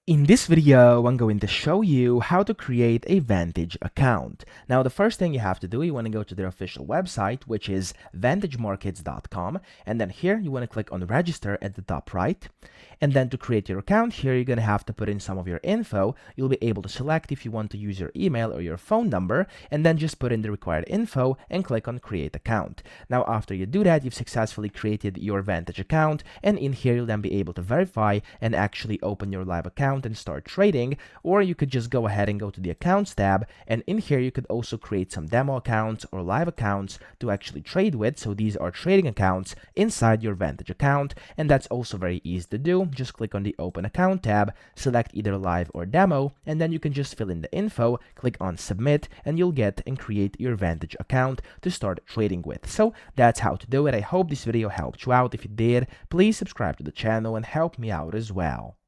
In this video, I'm going to show you how to create a Vantage account. Now, the first thing you have to do, you want to go to their official website, which is vantagemarkets.com. And then here, you want to click on register at the top right. And then to create your account here, you're going to have to put in some of your info. You'll be able to select if you want to use your email or your phone number, and then just put in the required info and click on create account. Now, after you do that, you've successfully created your Vantage account. And in here, you'll then be able to verify and actually open your live account and start trading. Or you could just go ahead and go to the accounts tab, and in here you could also create some demo accounts or live accounts to actually trade with. So these are trading accounts inside your Vantage account, and that's also very easy to do. Just click on the open account tab, select either live or demo, and then you can just fill in the info, click on submit, and you'll get and create your Vantage account to start trading with. So that's how to do it. I hope this video helped you out. If it did, please subscribe to the channel and help me out as well.